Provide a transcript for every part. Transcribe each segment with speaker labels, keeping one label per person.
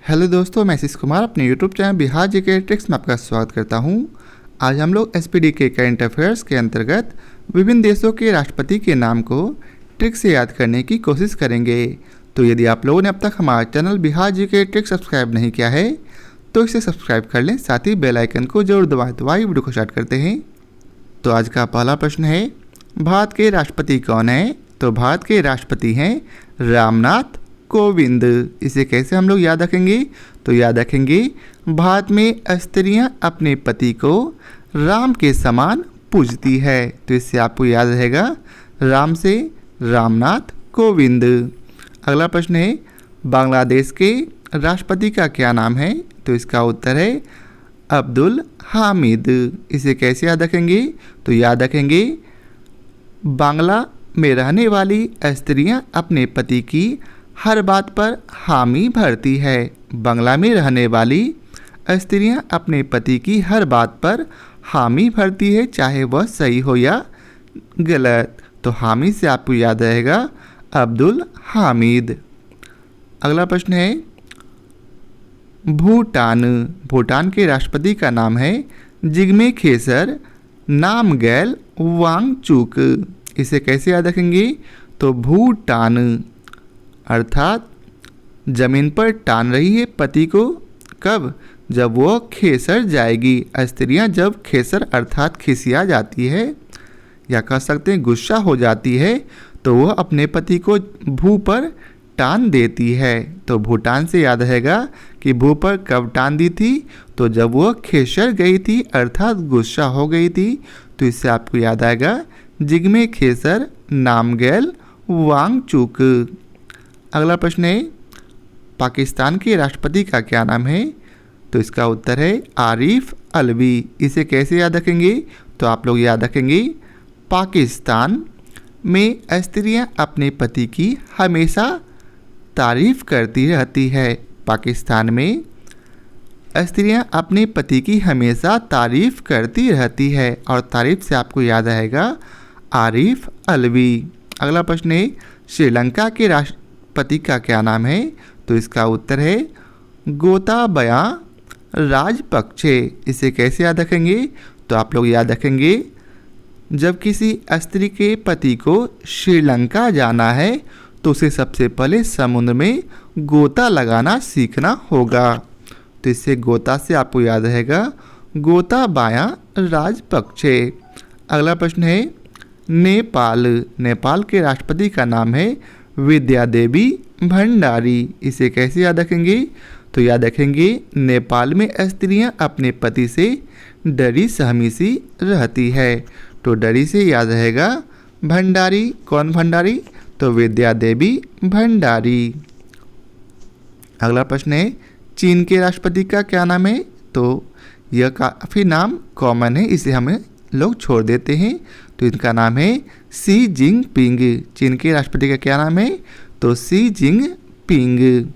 Speaker 1: Hello दोस्तों, मैं आशीष कुमार अपने YouTube channel Bihar GK tricks में आपका स्वागत करता हूं। आज हम लोग एसपीडी के करंट अफेयर्स के अंतर्गत विभिन्न देशों के राष्ट्रपति के नाम को ट्रिक से याद करने की कोशिश करेंगे। तो यदि आप लोगों ने अब तक हमारा channel Bihar GK tricks subscribe नहीं किया है तो इसे सब्सक्राइब कर लें, साथ ही बेल आइकन को जरूर दबाएं। तो आइए वीडियो को स्टार्ट करते हैं। तो आज का पहला प्रश्न है, भारत के राष्ट्रपति कौन है? तो भारत के राष्ट्रपति हैं रामनाथ कोविंद। इसे कैसे हम लोग याद रखेंगे? तो याद रखेंगे, भारत में स्त्रियां अपने पति को राम के समान पूजती है। तो इससे आपको याद रहेगा राम से रामनाथ कोविंद। अगला प्रश्न है, बांग्लादेश के राष्ट्रपति का क्या नाम है? तो इसका उत्तर है अब्दुल हामिद। इसे कैसे याद रखेंगे? तो याद रखेंगे, बांग्ला में रहने वाली स्त्रियां अपने पति की हर बात पर हामी भरती है। बांग्ला में रहने वाली स्त्रियां अपने पति की हर बात पर हामी भरती है, चाहे वह सही हो या गलत। तो हामी से आपको याद रहेगा अब्दुल हामिद। अगला प्रश्न है, भूटान। भूटान के राष्ट्रपति का नाम है जिग्मे खेसर नामग्याल वांगचुक। इसे कैसे याद रखेंगे? तो भूटान अर्थात जमीन पर टान रही है पति को, कब? जब वो खेसर जाएगी। स्त्रियां जब खेसर अर्थात खिसिया जाती है या कह सकते हैं गुस्सा हो जाती है तो वह अपने पति को भू पर टान देती है। तो भूटान से याद रहेगा कि भू पर कब टान दी थी? तो जब वह खेसर गई थी अर्थात गुस्सा हो गई थी। तो इससे आपको याद आएगा जिग्मे खेसर नामग्याल वांगचुक। अगला प्रश्न है, पाकिस्तान के राष्ट्रपति का क्या नाम है? तो इसका उत्तर है आरिफ अलवी। इसे कैसे याद रखेंगे? तो आप लोग याद रखेंगे, पाकिस्तान में स्त्रियां अपने पति की हमेशा तारीफ करती रहती है। पाकिस्तान में स्त्रियां अपने पति की हमेशा तारीफ करती रहती है और तारीफ से आपको याद आएगा आरिफ अलवी। अगला प्रश्न है, श्रीलंका के राष्ट्रपति का क्या नाम है? तो इसका उत्तर है गोताबया राजपक्षे। इसे कैसे याद रखेंगे? तो आप लोग याद रखेंगे, जब किसी स्त्री के पति को श्रीलंका जाना है तो उसे सबसे पहले समुद्र में गोता लगाना सीखना होगा। तो इससे गोता से आपको याद रहेगा गोताबाया राजपक्षे। अगला प्रश्न है, नेपाल। नेपाल के राष्ट्रपति का नाम है विद्या देवी भंडारी। इसे कैसे याद रखेंगे? तो याद रखेंगे, नेपाल में स्त्रियां अपने पति से डरी सहमी सी रहती है। तो डरी से याद रहेगा भंडारी। कौन भंडारी? तो विद्या देवी भंडारी। अगला प्रश्न है, चीन के राष्ट्रपति का क्या नाम है? तो यह काफ़ी नाम कॉमन है, इसे हमें लोग छोड़ देते हैं। तो इनका नाम है शी जिनपिंग। चीन के राष्ट्रपति का क्या नाम है? तो शी जिनपिंग।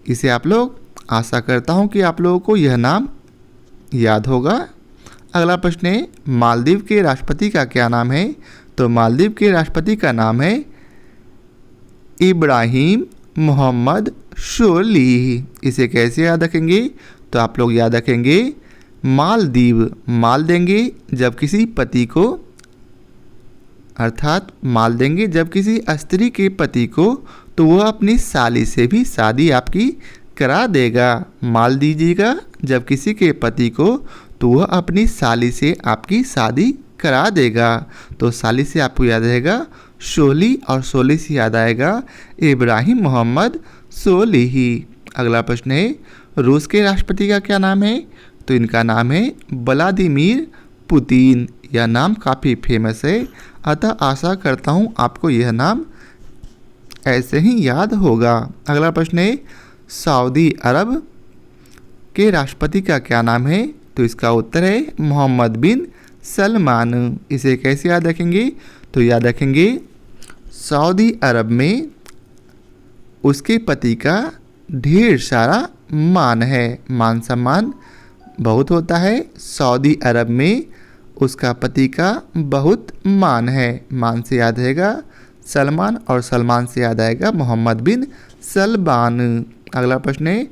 Speaker 1: इसे आप लोग, आशा करता हूं कि आप लोगों को यह नाम याद होगा। अगला प्रश्न है, मालदीव के राष्ट्रपति का क्या नाम है? तो मालदीव के राष्ट्रपति का नाम है इब्राहिम मोहम्मद सोलिह। इसे कैसे याद रखेंगे? तो आप लोग याद रखेंगे, मालदीव माल देंगे जब किसी पति को, अर्थात माल देंगे जब किसी स्त्री के पति को, तो वह अपनी साली से भी शादी आपकी करा देगा। माल दीजिएगा जब किसी के पति को तो वह अपनी साली से आपकी शादी करा देगा। तो साली से आपको याद रहेगा सोली और सोली से याद आएगा इब्राहिम मोहम्मद सोलिही। अगला प्रश्न है, रूस के राष्ट्रपति का क्या नाम है? तो इनका नाम है व्लादिमीर पुतिन। यह नाम काफ़ी फेमस है, अतः आशा करता हूँ आपको यह नाम ऐसे ही याद होगा। अगला प्रश्न है, सऊदी अरब के राष्ट्रपति का क्या नाम है? तो इसका उत्तर है मोहम्मद बिन सलमान। इसे कैसे याद रखेंगे? तो याद रखेंगे, सऊदी अरब में उसके पति का ढेर सारा मान है, मान सम्मान बहुत होता है। सऊदी अरब में उसका पति का बहुत मान है। मान से याद रहेगा सलमान और सलमान से याद आएगा मोहम्मद बिन सलमान। अगला प्रश्न है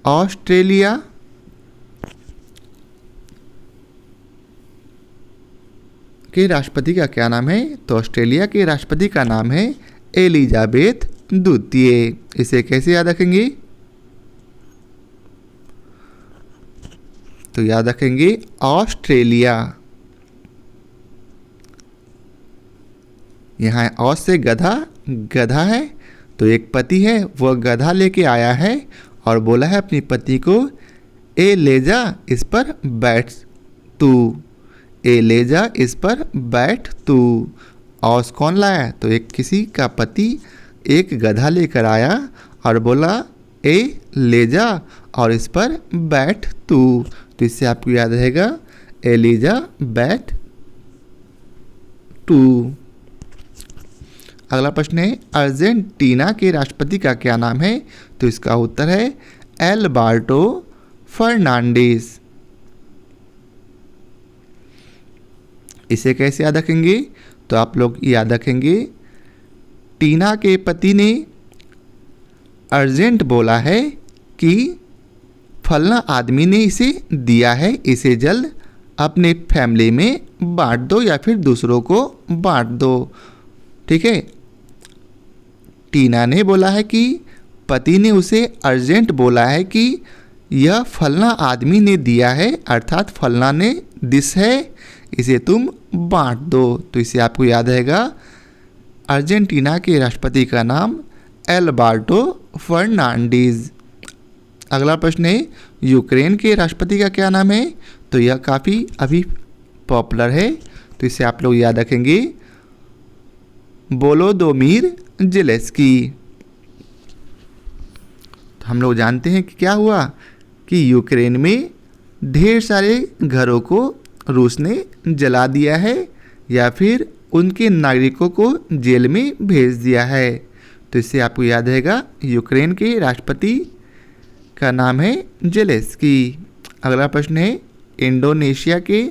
Speaker 1: ऑस्ट्रेलिया के राष्ट्रपति का क्या नाम है? तो ऑस्ट्रेलिया के राष्ट्रपति का नाम है एलिजाबेथ द्वितीय। इसे कैसे याद रखेंगे? तो याद रखेंगे ऑस्ट्रेलिया। यहाँ ऑस से गधा, गधा है तो एक पति है वह गधा लेके आया है और बोला है अपनी पति को ए ले जा इस पर बैठ तू, ए ले जा इस पर बैठ तू। ऑस कौन लाया? तो एक किसी का पति एक गधा लेकर आया और बोला ए ले जा और इस पर बैठ तू। तो इससे आपको याद रहेगा एलिजा बैठ टू। अगला प्रश्न है अर्जेंटीना के राष्ट्रपति का क्या नाम है? तो इसका उत्तर है एल्बर्टो फर्नांडिस। इसे कैसे याद रखेंगे? तो आप लोग याद रखेंगे टीना के पति ने अर्जेंट बोला है कि फलना आदमी ने इसे दिया है, इसे जल्द अपने फैमिली में बांट दो या फिर दूसरों को बांट दो। ठीक है, टीना ने बोला है कि पति ने उसे अर्जेंट बोला है कि यह फलना आदमी ने दिया है, अर्थात फलना ने दिस है, इसे तुम बांट दो। तो इसे आपको याद रहेगा अर्जेंटीना के राष्ट्रपति का नाम एल्बर्टो फर्नांडिस। अगला प्रश्न है यूक्रेन के राष्ट्रपति का क्या नाम है? तो यह काफ़ी अभी पॉपुलर है तो इसे आप लोग याद रखेंगे वोलोदोमिर ज़ेलेंस्की। तो हम लोग जानते हैं कि क्या हुआ कि यूक्रेन में ढेर सारे घरों को रूस ने जला दिया है या फिर उनके नागरिकों को जेल में भेज दिया है। तो इससे आपको याद रहेगा यूक्रेन के राष्ट्रपति का नाम है ज़ेलेंस्की। अगला प्रश्न है इंडोनेशिया के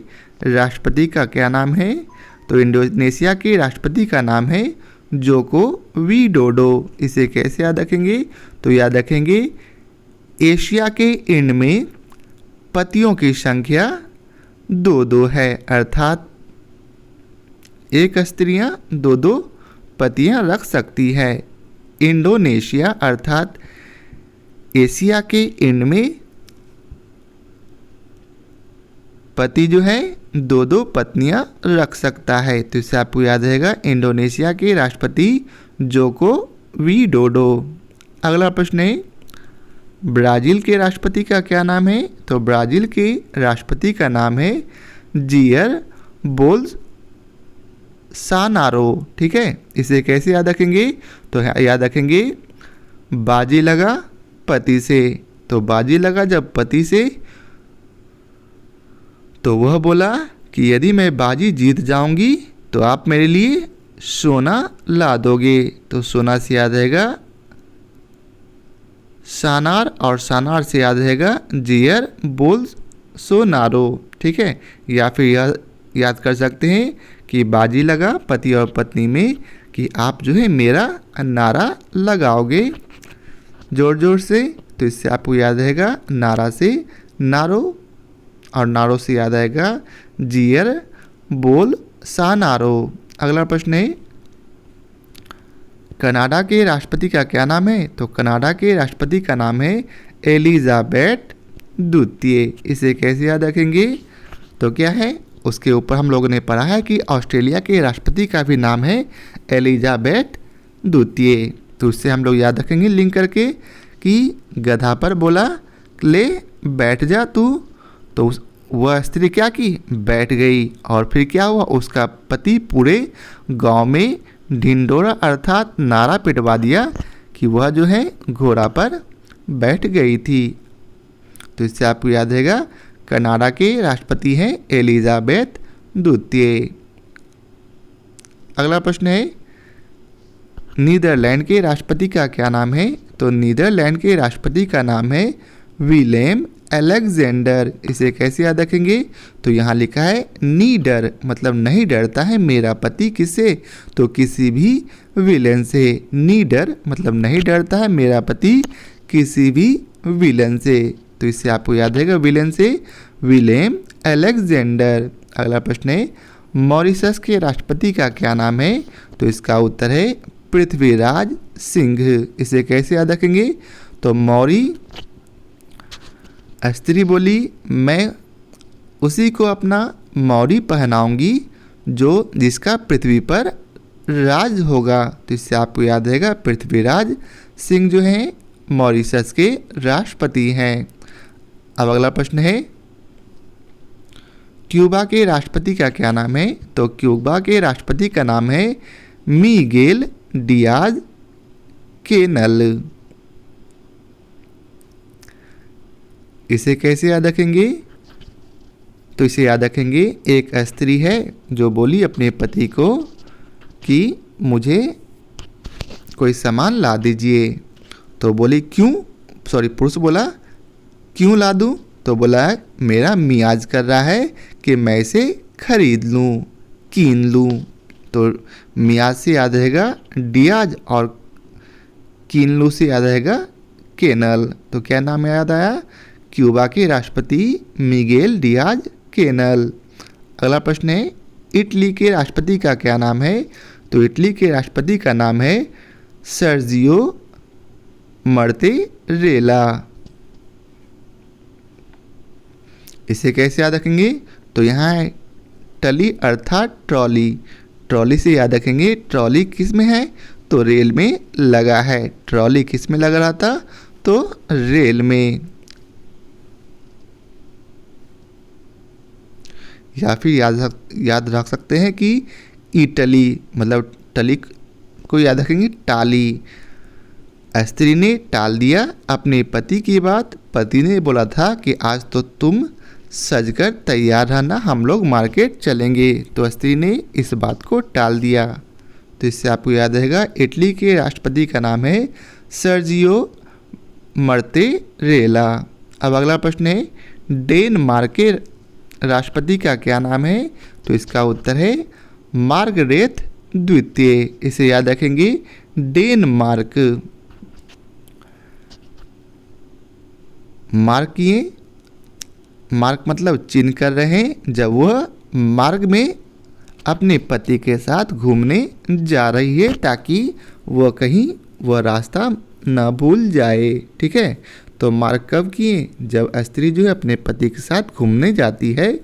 Speaker 1: राष्ट्रपति का क्या नाम है? तो इंडोनेशिया के राष्ट्रपति का नाम है जोको विडोडो। इसे कैसे याद रखेंगे? तो याद रखेंगे एशिया के इंड में पतियों की संख्या 2 है, अर्थात एक स्त्रियां 2 पतियां रख सकती है। इंडोनेशिया अर्थात एशिया के इंड में पति जो है 2 पत्नियां रख सकता है। तो इससे आपको याद रहेगा इंडोनेशिया के राष्ट्रपति जोको विडोडो। अगला प्रश्न है ब्राज़ील के राष्ट्रपति का क्या नाम है? तो ब्राज़ील के राष्ट्रपति का नाम है जियर बोल्सोनारो। ठीक है, इसे कैसे याद रखेंगे? तो याद रखेंगे बाजी लगा पति से। तो बाजी लगा जब पति से तो वह बोला कि यदि मैं बाजी जीत जाऊंगी तो आप मेरे लिए सोना ला दोगे। तो सोना से याद रहेगा सानार और सानार से याद रहेगा जियर बोल्सोनारो। ठीक है, या फिर याद कर सकते हैं कि बाजी लगा पति और पत्नी में कि आप जो है मेरा नारा लगाओगे जोर जोर से। तो इससे आपको याद रहेगा नारा से नारो और नारो से याद आएगा जियर बोल्सोनारो। अगला प्रश्न है कनाडा के राष्ट्रपति का क्या नाम है? तो कनाडा के राष्ट्रपति का नाम है एलिजाबेथ द्वितीय। इसे कैसे याद रखेंगे? तो क्या है उसके ऊपर हम लोगों ने पढ़ा है कि ऑस्ट्रेलिया के राष्ट्रपति का भी नाम है एलिजाबेथ द्वितीय। तो उससे हम लोग याद रखेंगे लिंक करके कि गधा पर बोला ले बैठ जा तू, तो वह स्त्री क्या की? बैठ गई। और फिर क्या हुआ? उसका पति पूरे गांव में ढिंडोरा अर्थात नारा पिटवा दिया कि वह जो है घोड़ा पर बैठ गई थी। तो इससे आपको याद रहेगा कनाडा के राष्ट्रपति हैं एलिजाबेथ द्वितीय। अगला प्रश्न है नीदरलैंड के राष्ट्रपति का क्या नाम है? तो नीदरलैंड के राष्ट्रपति का नाम है विलेम अलेक्जेंडर। इसे कैसे याद रखेंगे? तो यहाँ लिखा है नीडर, मतलब नहीं डरता है मेरा पति किससे? तो किसी भी विलेन से। नीडर मतलब नहीं डरता है मेरा पति किसी भी विलेन से। तो इससे आपको याद रहेगा विलेन से विलेम अलेक्जेंडर। अगला प्रश्न है मॉरिशस के राष्ट्रपति का क्या नाम है? तो इसका उत्तर है पृथ्वीराज सिंह। इसे कैसे याद रखेंगे? तो मौरी स्त्री बोली मैं उसी को अपना मौरी पहनाऊंगी जो जिसका पृथ्वी पर राज होगा। तो इससे आपको याद रहेगा पृथ्वीराज सिंह जो हैं मॉरिशस के राष्ट्रपति हैं। अब अगला प्रश्न है क्यूबा के राष्ट्रपति का क्या नाम है? तो क्यूबा के राष्ट्रपति का नाम है मिगेल डियाज केनल। इसे कैसे याद रखेंगे? तो इसे याद रखेंगे एक स्त्री है जो बोली अपने पति को कि मुझे कोई सामान ला दीजिए। तो बोली क्यों, पुरुष बोला क्यों ला दूँ? तो बोला मेरा मियाज कर रहा है कि मैं इसे खरीद लूँ, कीन लूँ। तो मियाज से याद रहेगा डियाज और कीन लूँ से याद रहेगा केनल। तो क्या नाम याद आया? क्यूबा के राष्ट्रपति मिगेल डियाज केनल। अगला प्रश्न है इटली के राष्ट्रपति का क्या नाम है? तो इटली के राष्ट्रपति का नाम है सर्जियो मर्तेरेला। इसे कैसे याद रखेंगे? तो यहाँ है टली अर्थात ट्रॉली। ट्रॉली से याद रखेंगे ट्रॉली किस में है? तो रेल में लगा है। ट्रॉली किस में लगा रहा था? तो रेल में। या फिर याद रख सकते हैं कि इटली मतलब टली को याद रखेंगे टाली। स्त्री ने टाल दिया अपने पति की बात। पति ने बोला था कि आज तो तुम सजकर तैयार रहना, हम लोग मार्केट चलेंगे। तो स्त्री ने इस बात को टाल दिया। तो इससे आपको याद रहेगा इटली के राष्ट्रपति का नाम है सर्जियो मर्तेरेला। अब अगला प्रश्न है डेनमार्क के राष्ट्रपति का क्या नाम है? तो इसका उत्तर है मार्गरेट द्वितीय। इसे याद रखेंगे डेनमार्क। मार्क मतलब चिन्ह कर रहे हैं जब वह मार्ग में अपने पति के साथ घूमने जा रही है ताकि वह कहीं वह रास्ता न भूल जाए। ठीक है, तो मार्ग कब किए? जब स्त्री जो है अपने पति के साथ घूमने जाती है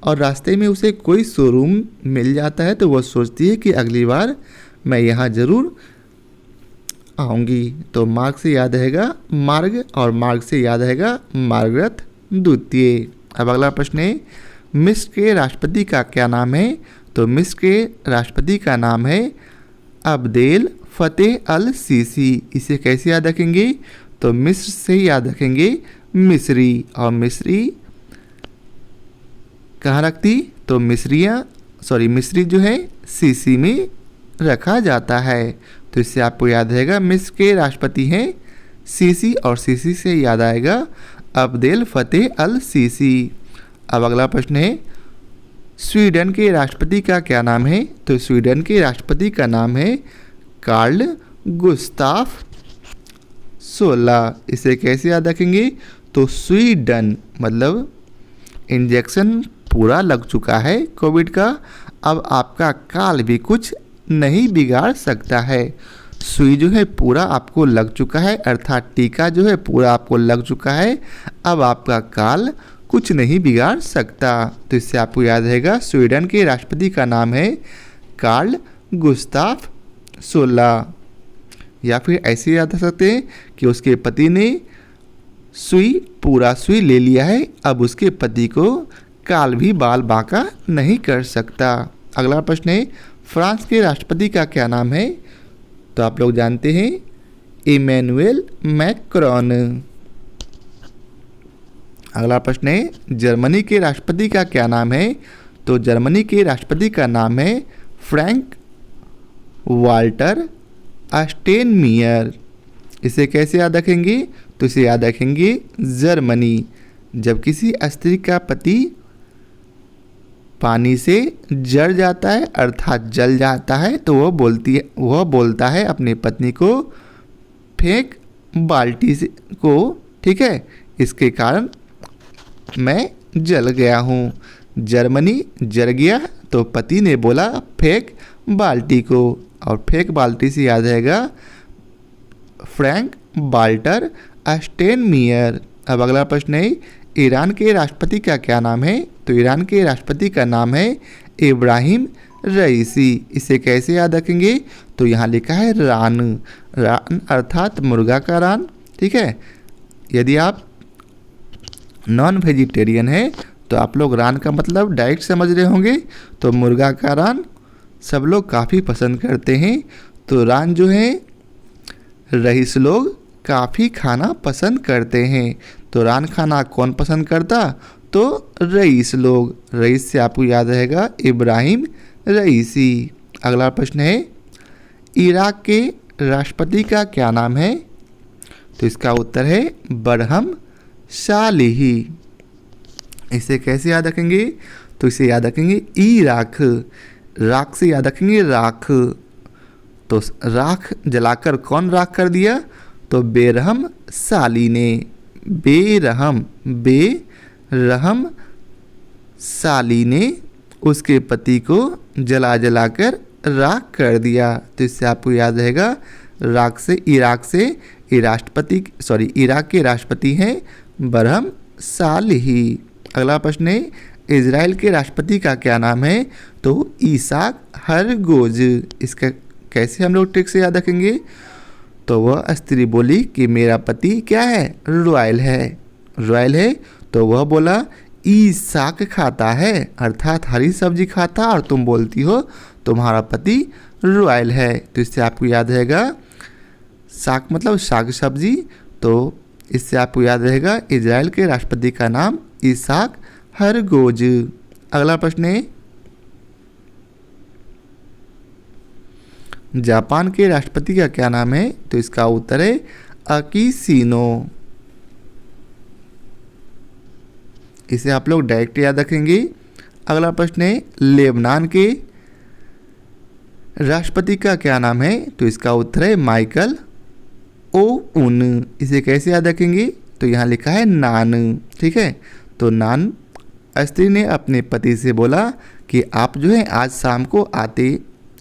Speaker 1: और रास्ते में उसे कोई शोरूम मिल जाता है तो वह सोचती है कि अगली बार मैं यहाँ ज़रूर आऊँगी। तो मार्ग से याद रहेगा मार्ग और मार्ग से याद रहेगा मार्गरेट द्वितीय। अब अगला प्रश्न है मिस्र के राष्ट्रपति का क्या नाम है? तो मिस्र के राष्ट्रपति का नाम है अब्देल फतेह अल सीसी। इसे कैसे याद रखेंगे? तो मिस्र से याद रखेंगे मिस्री। और मिस्री कहाँ रखती? तो मिस्री जो है सीसी में रखा जाता है। तो इससे आपको याद रहेगा मिस्र के राष्ट्रपति हैं सीसी और सीसी से याद आएगा अब्देल फतेह अल सीसी। अब अगला प्रश्न है स्वीडन के राष्ट्रपति का क्या नाम है? तो स्वीडन के राष्ट्रपति का नाम है कार्ल गुस्ताफ 16। इसे कैसे याद रखेंगे? तो स्वीडन मतलब इंजेक्शन पूरा लग चुका है कोविड का, अब आपका काल भी कुछ नहीं बिगाड़ सकता है। सुई जो है पूरा आपको लग चुका है अर्थात टीका जो है पूरा आपको लग चुका है, अब आपका काल कुछ नहीं बिगाड़ सकता। तो इससे आपको याद रहेगा स्वीडन के राष्ट्रपति का नाम है कार्ल गुस्ताफ 16। या फिर ऐसे याद रख सकते हैं कि उसके पति ने पूरा सुई ले लिया है, अब उसके पति को काल भी बाल बांका नहीं कर सकता। अगला प्रश्न है फ्रांस के राष्ट्रपति का क्या नाम है? तो आप लोग जानते हैं इमैनुएल मैक्रोन। अगला प्रश्न है जर्मनी के राष्ट्रपति का क्या नाम है? तो जर्मनी के राष्ट्रपति का नाम है फ्रैंक वाल्टर स्टेनमियर। इसे कैसे याद रखेंगे? तो इसे याद रखेंगे जर्मनी। जब किसी स्त्री का पति पानी से जल जाता है अर्थात जल जाता है तो वह बोलता है अपनी पत्नी को फेंक बाल्टी से को, ठीक है, इसके कारण मैं जल गया हूँ। जर्मनी जल गया तो पति ने बोला फेंक बाल्टी को, और फेंक बाल्टी से याद रहेगा फ्रैंक वाल्टर स्टेनमियर। अब अगला प्रश्न है ईरान के राष्ट्रपति का क्या नाम है? तो ईरान के राष्ट्रपति का नाम है इब्राहिम रईसी। इसे कैसे याद रखेंगे? तो यहाँ लिखा है रान, रान अर्थात मुर्गा का रान, ठीक है। यदि आप नॉन वेजिटेरियन है तो आप लोग रान का मतलब डायरेक्ट समझ रहे होंगे। तो मुर्गा का रान सब लोग काफ़ी पसंद करते हैं। तो रान जो है रईस लोग काफ़ी खाना पसंद करते हैं। तो रान खाना कौन पसंद करता? तो रईस लोग। रईस से आपको याद रहेगा इब्राहिम रईसी। अगला प्रश्न है इराक के राष्ट्रपति का क्या नाम है? तो इसका उत्तर है बरहम सालिही। इसे कैसे याद रखेंगे? तो इसे याद रखेंगे इराक, राख से याद रखेंगे राख। तो राख जलाकर कौन राख कर दिया? तो बेरहम साली ने, बेरहम साली ने उसके पति को जला जलाकर राख कर दिया। तो इससे आपको याद रहेगा इराक के राष्ट्रपति हैं बरहम सालिही। अगला प्रश्न है इजराइल के राष्ट्रपति का क्या नाम है? तो ईसाक हरगोज। इसका कैसे हम लोग ट्रिक से याद रखेंगे? तो वह स्त्री बोली कि मेरा पति क्या है? रॉयल है। तो वह बोला ईसाक खाता है अर्थात हरी सब्जी खाता, और तुम बोलती हो तुम्हारा पति रॉयल है। तो इससे आपको याद रहेगा साग मतलब साग सब्जी। तो इससे आपको याद रहेगा इजराइल के राष्ट्रपति का नाम ईसाक हरगोज। अगला प्रश्न है जापान के राष्ट्रपति का क्या नाम है? तो इसका उत्तर है अकिशिनो। इसे आप लोग डायरेक्ट याद रखेंगे। अगला प्रश्न है लेबनान के राष्ट्रपति का क्या नाम है? तो इसका उत्तर है माइकल ओउन। इसे कैसे याद रखेंगे? तो यहाँ लिखा है नान, ठीक है। तो नान स्त्री ने अपने पति से बोला कि आप जो है आज शाम को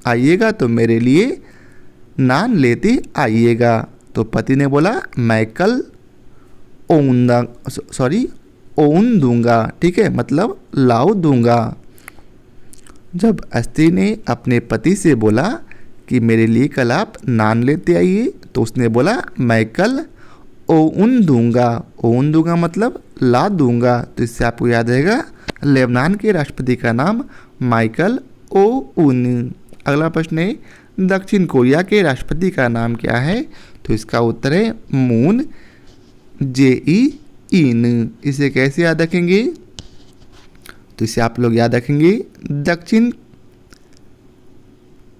Speaker 1: आइएगा तो मेरे लिए नान लेते आइएगा। तो पति ने बोला मैं कल ओन दूंगा, ठीक है, मतलब लाओ दूंगा। जब स्त्री ने अपने पति से बोला कि मेरे लिए कल आप नान लेते आइए, तो उसने बोला मैं कल ओन दूंगा मतलब ला दूंगा। तो इससे आपको याद रहेगा लेबनान के राष्ट्रपति का नाम माइकल ओउन। अगला प्रश्न है दक्षिण कोरिया के राष्ट्रपति का नाम क्या है? तो इसका उत्तर है मून जे-ई-इन। इसे कैसे याद रखेंगे? तो इसे आप लोग याद रखेंगे दक्षिण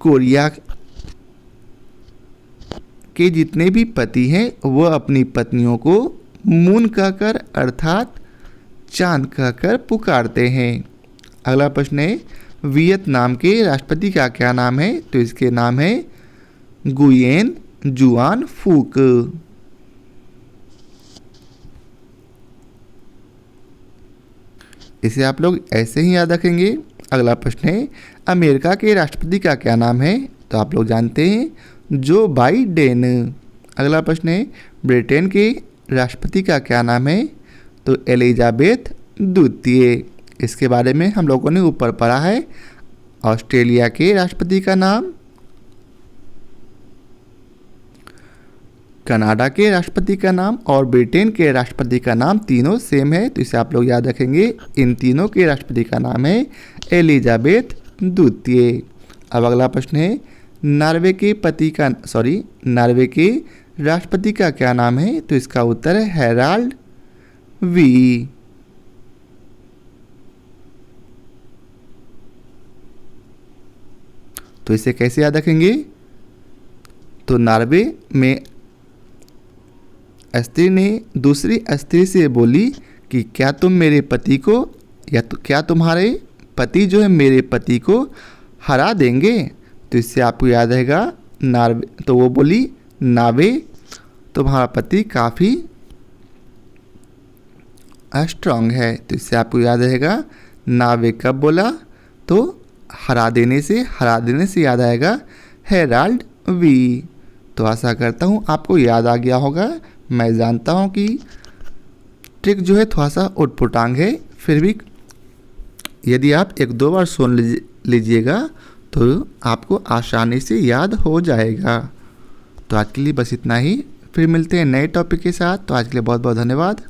Speaker 1: कोरिया के जितने भी पति हैं वह अपनी पत्नियों को मून कहकर अर्थात चांद कहकर पुकारते हैं। अगला प्रश्न है वियतनाम के राष्ट्रपति का क्या नाम है? तो इसके नाम है गुयेन जुआन फूक। इसे आप लोग ऐसे ही याद रखेंगे। अगला प्रश्न है अमेरिका के राष्ट्रपति का क्या नाम है? तो आप लोग जानते हैं जो बाइडेन। अगला प्रश्न है ब्रिटेन के राष्ट्रपति का क्या नाम है? तो एलिजाबेथ द्वितीय। इसके बारे में हम लोगों ने ऊपर पढ़ा है। ऑस्ट्रेलिया के राष्ट्रपति का नाम, कनाडा के राष्ट्रपति का नाम और ब्रिटेन के राष्ट्रपति का नाम तीनों सेम है। तो इसे आप लोग याद रखेंगे। इन तीनों के राष्ट्रपति का नाम है एलिजाबेथ द्वितीय। अब अगला प्रश्न है नॉर्वे के राष्ट्रपति का क्या नाम है? तो इसका उत्तर है हैराल्ड वी। तो इसे कैसे याद रखेंगे? तो नॉर्वे में स्त्री ने दूसरी स्त्री से बोली कि क्या तुम मेरे पति को या तो क्या तुम्हारे पति जो है मेरे पति को हरा देंगे। तो इससे आपको याद रहेगा नार्वे, तो वो बोली नावे तुम्हारा पति काफ़ी स्ट्रांग है। तो इससे आपको याद रहेगा नावे कब बोला, तो हरा देने से याद आएगा हेराल्ड वी। तो आशा करता हूँ आपको याद आ गया होगा। मैं जानता हूँ कि ट्रिक जो है थोड़ा सा उटपुटांग है, फिर भी यदि आप 1-2 बार सुन लीजिएगा तो आपको आसानी से याद हो जाएगा। तो आज के लिए बस इतना ही, फिर मिलते हैं नए टॉपिक के साथ। तो आज के लिए बहुत बहुत धन्यवाद।